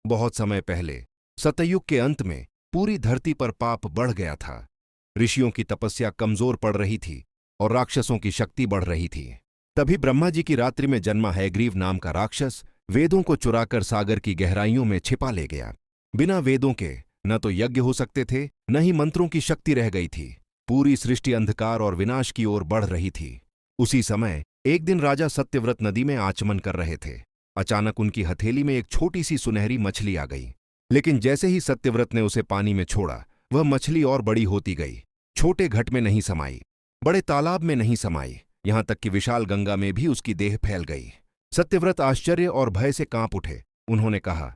बहुत समय पहले, सतयुग के अंत में, पूरी धरती पर पाप बढ़ गया था। ऋषियों की तपस्या कमजोर पड़ रही थी और राक्षसों की शक्ति बढ़ रही थी। तभी ब्रह्मा जी की रात्रि में जन्मा हयग्रीव नाम का राक्षस वेदों को चुराकर सागर की गहराइयों में छिपा ले गया। बिना वेदों के न तो यज्ञ हो सकते थे, न ही मंत्रों की शक्ति रह गई थी। पूरी सृष्टि अंधकार और विनाश की ओर बढ़ रही थी। उसी समय एक दिन राजा सत्यव्रत नदी में आचमन कर रहे थे। अचानक उनकी हथेली में एक छोटी सी सुनहरी मछली आ गई। लेकिन जैसे ही सत्यव्रत ने उसे पानी में छोड़ा, वह मछली और बड़ी होती गई। छोटे घट में नहीं समाई, बड़े तालाब में नहीं समाई, यहां तक कि विशाल गंगा में भी उसकी देह फैल गई। सत्यव्रत आश्चर्य और भय से कांप उठे। उन्होंने कहा,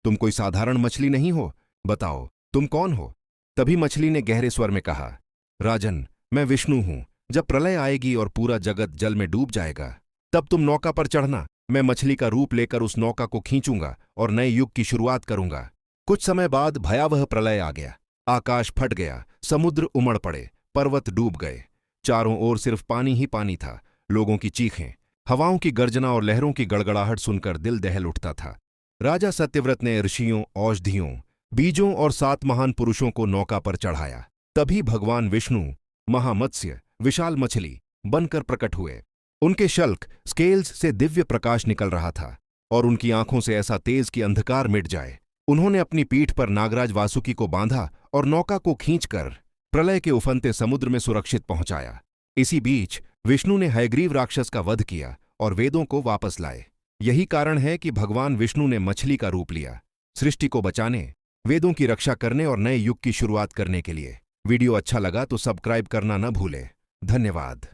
तुम कोई साधारण मछली नहीं हो, बताओ तुम कौन हो। तभी मछली ने गहरे स्वर में कहा, राजन, मैं विष्णु हूं। जब प्रलय आएगी और पूरा जगत जल में डूब जाएगा, तब तुम नौका पर चढ़ना। मैं मछली का रूप लेकर उस नौका को खींचूंगा और नए युग की शुरुआत करूंगा। कुछ समय बाद भयावह प्रलय आ गया। आकाश फट गया, समुद्र उमड़ पड़े, पर्वत डूब गए। चारों ओर सिर्फ पानी ही पानी था। लोगों की चीखें, हवाओं की गर्जना और लहरों की गड़गड़ाहट सुनकर दिल दहल उठता था। राजा सत्यव्रत ने ऋषियों, औषधियों, बीजों और 7 महान पुरुषों को नौका पर चढ़ाया। तभी भगवान विष्णु महामत्स्य, विशाल मछली बनकर प्रकट हुए। उनके शल्क स्केल्स से दिव्य प्रकाश निकल रहा था और उनकी आंखों से ऐसा तेज कि अंधकार मिट जाए। उन्होंने अपनी पीठ पर नागराज वासुकी को बांधा और नौका को खींचकर प्रलय के उफनते समुद्र में सुरक्षित पहुंचाया। इसी बीच विष्णु ने हयग्रीव राक्षस का वध किया और वेदों को वापस लाए। यही कारण है कि भगवान विष्णु ने मछली का रूप लिया, सृष्टि को बचाने, वेदों की रक्षा करने और नए युग की शुरुआत करने के लिए। वीडियो अच्छा लगा तो सब्सक्राइब करना न भूलें। धन्यवाद।